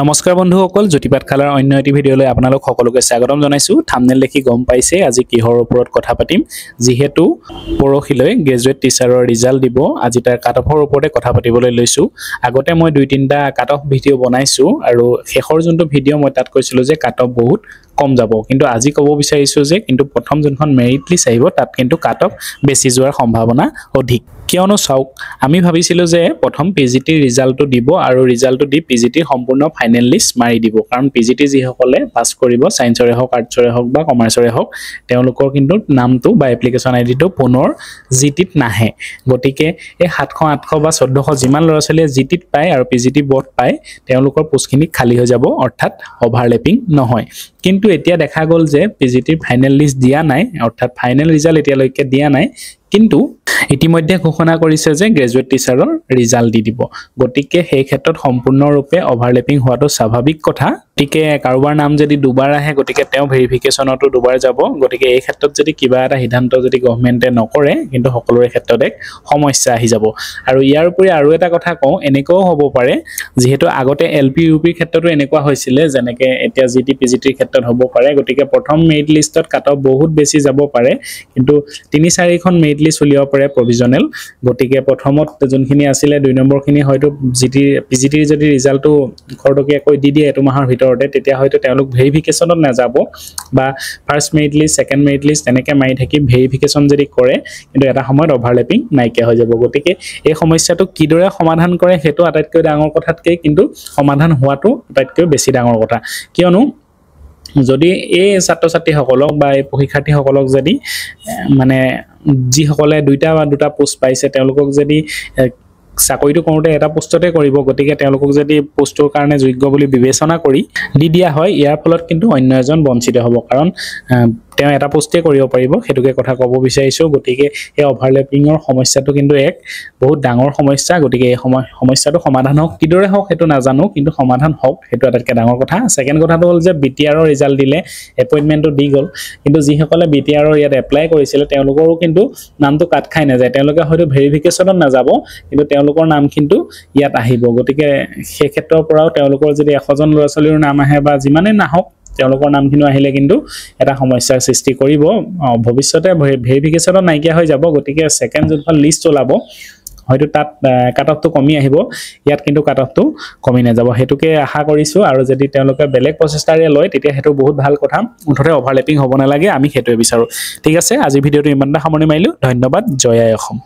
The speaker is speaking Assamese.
নমস্কাৰ বন্ধুসকল, জ্যোতিপাত খালাৰ অন্য এটি ভিডিঅ'লৈ আপোনালোক সকলোকে স্বাগতম জনাইছো। থাম্বনেল দেখি গম পাইছে আজি কিহৰ ওপৰত কথা পাতিম। যিহেতু পৰহিলৈ গ্ৰেজুৱেট টিচাৰৰ ৰিজাল্ট দিব, আজি তাৰ কাট অফৰ ওপৰতে কথা পাতিবলৈ লৈছো। আগতে মই 2-3টা কাট অফ ভিডিঅ' বনাইছো আৰু শেষৰ যোনটো ভিডিঅ' মই তাত কৈছিলো যে কাট অফ বহুত কম যাব, কিন্তু আজি ক'ব বিচাৰিছো যে কিন্তু প্ৰথম যোনখন মেৰিট লিষ্ট আহিব তাত কিন্তু কাট অফ বেছি যোৱাৰ সম্ভাৱনা অধিক। কিয়নো চাওক, আমি ভাবিছিলো যে প্ৰথম পিজিটিৰ ৰিজাল্টটো দিব আৰু ৰিজাল্টটো দি পিজিটিৰ সম্পূৰ্ণ ফাইনেল লিষ্ট মাৰি দিব, কাৰণ পিজিটি যিসকলে পাছ কৰিব ছায়েন্সৰে হওক, আৰ্টছৰে হওক বা কমাৰ্চৰে হওক, তেওঁলোকৰ কিন্তু নামটো বা এপ্লিকেশ্যন আইডিটো পুনৰ জিটিত নাহে। গতিকে এই 700-800 বা 1400 যিমান ল'ৰা ছোৱালীয়ে জিটিত পায় আৰু পিজিটি বৰ্ড পায়, তেওঁলোকৰ পোষ্টখিনি খালী হৈ যাব, অৰ্থাৎ অভাৰলেপিং নহয়। কিন্তু এতিয়া দেখা গ'ল যে পিজিটিৰ ফাইনেল লিষ্ট দিয়া নাই, অৰ্থাৎ ফাইনেল ৰিজাল্ট এতিয়ালৈকে দিয়া নাই, কিন্তু ইতিমধ্যে ঘোষণা কৰিছে যে গ্ৰেজুৱেট টিচাৰৰ ৰিজাল্ট দি দিব। গতিকে সেই ক্ষেত্ৰত সম্পূৰ্ণৰূপে অভাৰলেপিং হোৱাটো স্বাভাৱিক কথা। গতিকে কাৰোবাৰ নাম যদি দুবাৰ আহে, গতিকে তেওঁ ভেৰিফিকেশ্যনতো দুবাৰ যাব। গতিকে এই ক্ষেত্ৰত যদি কিবা এটা সিদ্ধান্ত যদি গভৰ্ণমেণ্টে নকৰে, কিন্তু সকলোৰে ক্ষেত্ৰত এক সমস্যা আহি যাব। আৰু ইয়াৰ উপৰি আৰু এটা কথা কওঁ, এনেকুৱাও হ'ব পাৰে, যিহেতু আগতে LP UPৰ ক্ষেত্ৰতো এনেকুৱা হৈছিলে, যেনেকৈ এতিয়া GT PGTৰ ক্ষেত্ৰত হ'ব পাৰে। গতিকে প্ৰথম মেৰিট লিষ্টত কাট অফ বহুত বেছি যাব পাৰে, কিন্তু 3-4খন মেৰিট লিষ্ট উলিয়াব পাৰে প্ৰভিজনেল। গতিকে প্ৰথমত যোনখিনি আছিলে 2 নম্বৰখিনি হয়তো PGTৰ যদি ৰিজাল্টটো খৰতকীয়াকৈ দি দিয়ে এটো মাহৰ ভিতৰতে, তেতিয়া হয়তো তেওঁলোক ভেৰিফিকেশ্যনত নাযাব, বা first merit list, second merit list এনেকৈ মাৰি থাকি ভেৰিফিকেশ্যন যদি কৰে, কিন্তু এটা সময়ত অভাৰলেপিং নাইকিয়া হৈ যাব। গতিকে এই সমস্যাটো কিদৰে সমাধান কৰে সেইটো আটাইতকৈ ডাঙৰ কথাতকৈ কিন্তু সমাধান হোৱাটো আটাইতকৈ বেছি ডাঙৰ কথা। কিয়নো যদি এই ছাত্ৰ ছাত্ৰীসকলক বা এই শিক্ষাৰ্থীসকলক যদি মানে যিসকলে 2টা বা 2টা পোষ্ট পাইছে, তেওঁলোকক যদি চাকৰিটো কৰোঁতে এটা পোষ্টতে কৰিব, গতিকে তেওঁলোকক যদি পোষ্টৰ কাৰণে যোগ্য বুলি বিবেচনা কৰি দি দিয়া হয়, ইয়াৰ ফলত কিন্তু অন্য এজন বঞ্চিত হ'ব, কাৰণ তেওঁ এটা পোষ্টেই কৰিব পাৰিব, সেইটোকে কথা ক'ব বিচাৰিছোঁ। গতিকে এই অভাৰলেপিঙৰ সমস্যাটো কিন্তু এক বহুত ডাঙৰ সমস্যা। গতিকে এই সমস্যাটো সমাধান হওক, কিদৰে হওক সেইটো নাজানো, কিন্তু সমাধান হওক সেইটো আটাইতকৈ ডাঙৰ কথা। ছেকেণ্ড কথাটো হ'ল যে BTRৰ ৰিজাল্ট দিলে, এপইণ্টমেণ্টটো দি গ'ল, কিন্তু যিসকলে BTRৰ ইয়াত এপ্লাই কৰিছিলে তেওঁলোকৰো কিন্তু নামটো কাট খাই নাযায়। তেওঁলোকে হয়তো ভেৰিফিকেশ্যনত নাযাব, কিন্তু তেওঁলোকৰ নাম কিন্তু ইয়াত আহিব। গতিকে সেই ক্ষেত্ৰৰ পৰাও তেওঁলোকৰ যদি 100জন ল'ৰা ছোৱালীৰ নাম আহে বা যিমানেই নাহক, তেওঁলোকৰ নামখিনি আহিলে কিন্তু এটা সমস্যাৰ সৃষ্টি কৰিব। ভৱিষ্যতে ভেৰিফিকেশ্যনত নাইকিয়া হৈ যাব। গতিকে ছেকেণ্ড যোনখন লিষ্ট ওলাব, হয়তো তাত কাট অফটো কমি আহিব, ইয়াত কিন্তু কাট অফটো কমি নাযাব, সেইটোকে আশা কৰিছোঁ। আৰু যদি তেওঁলোকে বেলেগ প্ৰচেষ্টাৰে লয়, তেতিয়া সেইটো বহুত ভাল কথা। মুঠতে অভাৰলেপিং হ'ব নালাগে, আমি সেইটোৱে বিচাৰোঁ। ঠিক আছে, আজি ভিডিঅ'টো ইমানটা সামৰণি মাৰিলোঁ। ধন্যবাদ। জয় আই অসম।